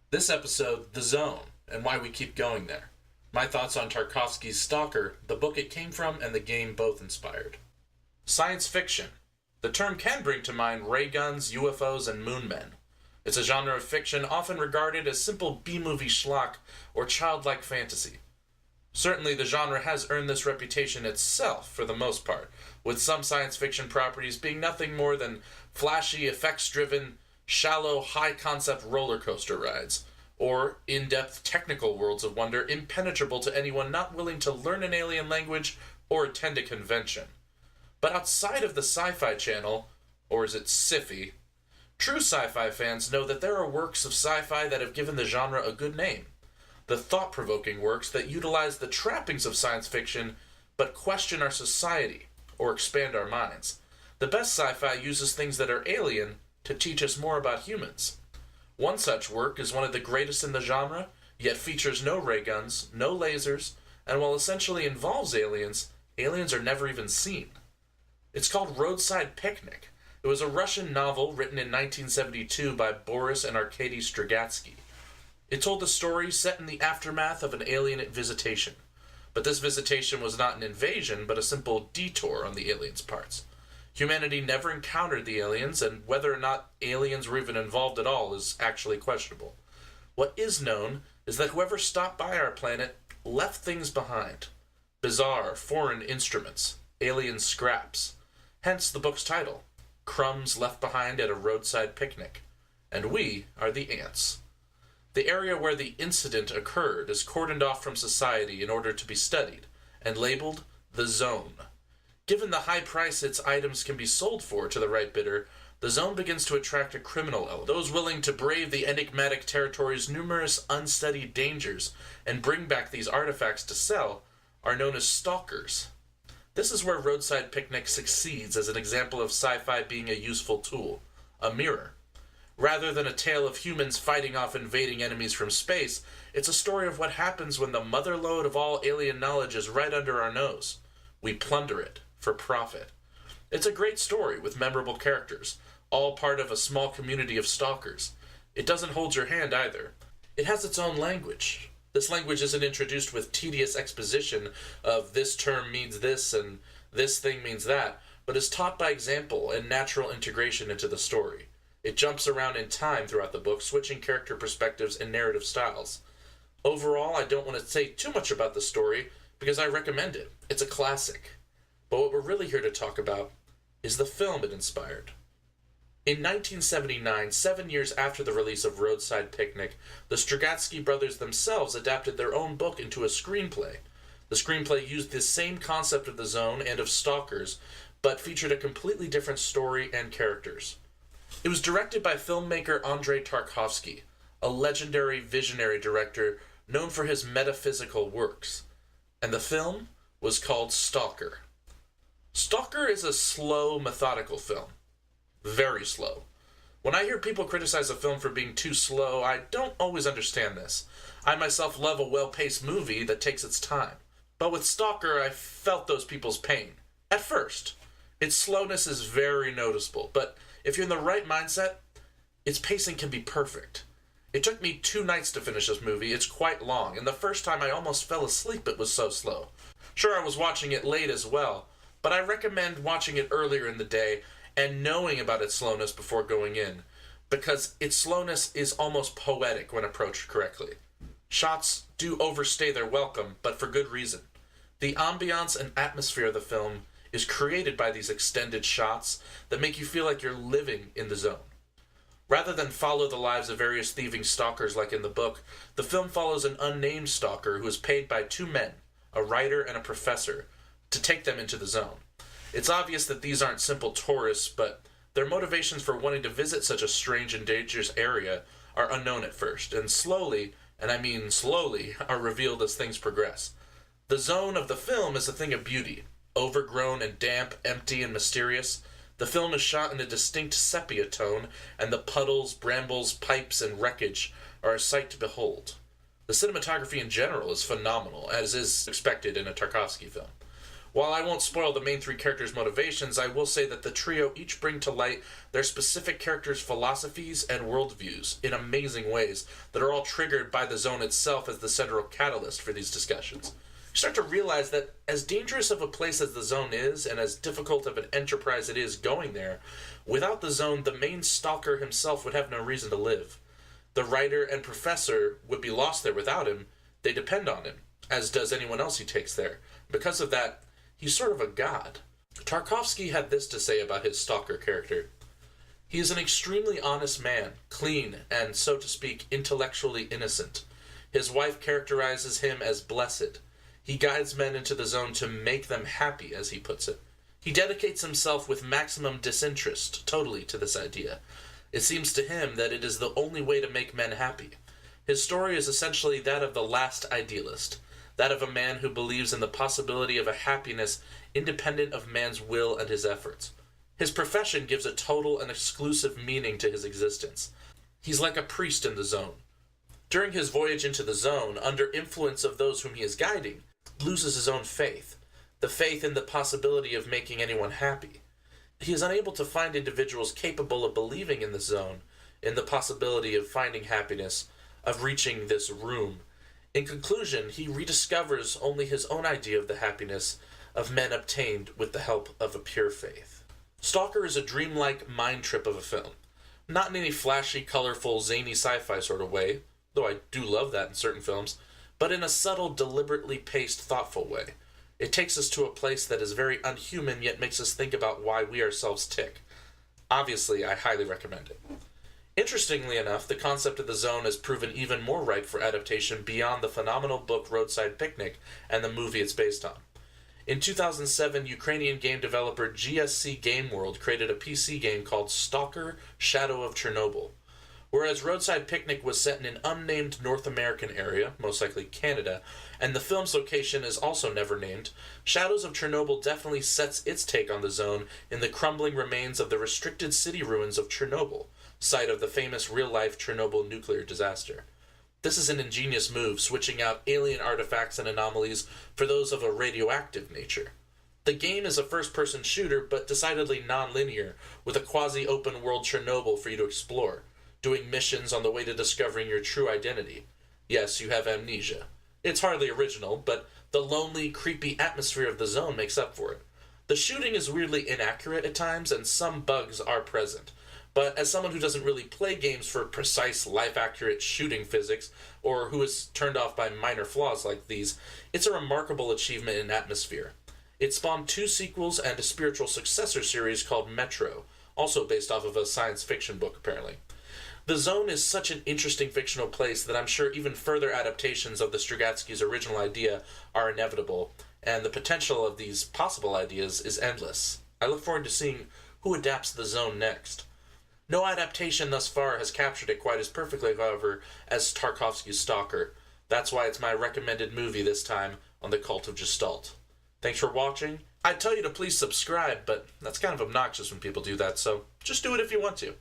This episode, The Zone, and why we keep going there. My thoughts on Tarkovsky's Stalker, the book it came from, and the game both inspired. Science fiction. The term can bring to mind ray guns, UFOs, and moonmen. It's a genre of fiction often regarded as simple B-movie schlock or childlike fantasy. Certainly the genre has earned this reputation itself for the most part, with some science fiction properties being nothing more than flashy, effects-driven, shallow, high-concept roller coaster rides, or in-depth technical worlds of wonder impenetrable to anyone not willing to learn an alien language or attend a convention. But outside of the Sci-Fi Channel, or is it Sci-Fi, true sci-fi fans know that there are works of sci-fi that have given the genre a good name. The thought-provoking works that utilize the trappings of science fiction but question our society or expand our minds. The best sci-fi uses things that are alien to teach us more about humans. One such work is one of the greatest in the genre, yet features no ray guns, no lasers, and while essentially involves aliens, aliens are never even seen. It's called Roadside Picnic. It was a Russian novel written in 1972 by Boris and Arkady Strugatsky. It told the story set in the aftermath of an alien visitation. But this visitation was not an invasion, but a simple detour on the aliens' parts. Humanity never encountered the aliens, and whether or not aliens were even involved at all is actually questionable. What is known is that whoever stopped by our planet left things behind. Bizarre, foreign instruments, alien scraps. Hence the book's title, Crumbs Left Behind at a Roadside Picnic. And we are the ants. The area where the incident occurred is cordoned off from society in order to be studied, and labeled the Zone. Given the high price its items can be sold for to the right bidder, the Zone begins to attract a criminal element. Those willing to brave the enigmatic territory's numerous unstudied dangers and bring back these artifacts to sell are known as stalkers. This is where Roadside Picnic succeeds as an example of sci-fi being a useful tool, a mirror. Rather than a tale of humans fighting off invading enemies from space, it's a story of what happens when the motherlode of all alien knowledge is right under our nose. We plunder it for profit. It's a great story with memorable characters, all part of a small community of stalkers. It doesn't hold your hand either. It has its own language. This language isn't introduced with tedious exposition of this term means this and this thing means that, but is taught by example and natural integration into the story. It jumps around in time throughout the book, switching character perspectives and narrative styles. Overall, I don't want to say too much about the story, because I recommend it. It's a classic. But what we're really here to talk about is the film it inspired. In 1979, 7 years after the release of Roadside Picnic, the Strugatsky brothers themselves adapted their own book into a screenplay. The screenplay used the same concept of the Zone and of stalkers, but featured a completely different story and characters. It was directed by filmmaker Andrei Tarkovsky, a legendary visionary director known for his metaphysical works, and the film was called Stalker. Stalker is a slow, methodical film. Very slow. When I hear people criticize a film for being too slow, I don't always understand this. I myself love a well-paced movie that takes its time. But with Stalker, I felt those people's pain. At first. Its slowness is very noticeable, but if you're in the right mindset, its pacing can be perfect. It took me 2 nights to finish this movie. It's quite long, and the first time I almost fell asleep, it was so slow. Sure, I was watching it late as well, but I recommend watching it earlier in the day and knowing about its slowness before going in, because its slowness is almost poetic when approached correctly. Shots do overstay their welcome, but for good reason. The ambiance and atmosphere of the film is created by these extended shots that make you feel like you're living in the zone. Rather than follow the lives of various thieving stalkers like in the book, the film follows an unnamed stalker who is paid by 2 men, a writer and a professor, to take them into the zone. It's obvious that these aren't simple tourists, but their motivations for wanting to visit such a strange and dangerous area are unknown at first, and slowly, and I mean slowly, are revealed as things progress. The zone of the film is a thing of beauty. Overgrown and damp, empty and mysterious, the film is shot in a distinct sepia tone, and the puddles, brambles, pipes, and wreckage are a sight to behold. The cinematography in general is phenomenal, as is expected in a Tarkovsky film. While I won't spoil the main three characters' motivations, I will say that the trio each bring to light their specific characters' philosophies and worldviews in amazing ways that are all triggered by the zone itself as the central catalyst for these discussions. You start to realize that as dangerous of a place as the zone is, and as difficult of an enterprise it is going there, without the zone, the main Stalker himself would have no reason to live. The writer and professor would be lost there without him. They depend on him, as does anyone else he takes there. Because of that, he's sort of a god. Tarkovsky had this to say about his Stalker character. He is an extremely honest man, clean, and, so to speak, intellectually innocent. His wife characterizes him as blessed. He guides men into the zone to make them happy, as he puts it. He dedicates himself with maximum disinterest, totally, to this idea. It seems to him that it is the only way to make men happy. His story is essentially that of the last idealist, that of a man who believes in the possibility of a happiness independent of man's will and his efforts. His profession gives a total and exclusive meaning to his existence. He's like a priest in the zone. During his voyage into the zone, under influence of those whom he is guiding, loses his own faith, the faith in the possibility of making anyone happy. He is unable to find individuals capable of believing in the zone, in the possibility of finding happiness, of reaching this room. In conclusion, he rediscovers only his own idea of the happiness of men obtained with the help of a pure faith. Stalker is a dreamlike mind trip of a film. Not in any flashy, colorful, zany sci-fi sort of way, though I do love that in certain films, but in a subtle, deliberately paced, thoughtful way. It takes us to a place that is very unhuman, yet makes us think about why we ourselves tick. Obviously, I highly recommend it. Interestingly enough, the concept of the zone has proven even more ripe for adaptation beyond the phenomenal book Roadside Picnic and the movie it's based on. In 2007, Ukrainian game developer GSC Game World created a PC game called Stalker: Shadow of Chernobyl. Whereas Roadside Picnic was set in an unnamed North American area, most likely Canada, and the film's location is also never named, Shadows of Chernobyl definitely sets its take on the zone in the crumbling remains of the restricted city ruins of Chernobyl, site of the famous real-life Chernobyl nuclear disaster. This is an ingenious move, switching out alien artifacts and anomalies for those of a radioactive nature. The game is a first-person shooter, but decidedly non-linear, with a quasi-open world Chernobyl for you to explore, doing missions on the way to discovering your true identity. Yes, you have amnesia. It's hardly original, but the lonely, creepy atmosphere of the zone makes up for it. The shooting is weirdly inaccurate at times, and some bugs are present. But as someone who doesn't really play games for precise, life-accurate shooting physics, or who is turned off by minor flaws like these, it's a remarkable achievement in atmosphere. It spawned 2 sequels and a spiritual successor series called Metro, also based off of a science fiction book, apparently. The zone is such an interesting fictional place that I'm sure even further adaptations of the Strugatsky's original idea are inevitable, and the potential of these possible ideas is endless. I look forward to seeing who adapts the zone next. No adaptation thus far has captured it quite as perfectly, however, as Tarkovsky's Stalker. That's why it's my recommended movie this time on the Cult of Gestalt. Thanks for watching. I'd tell you to please subscribe, but that's kind of obnoxious when people do that, so just do it if you want to.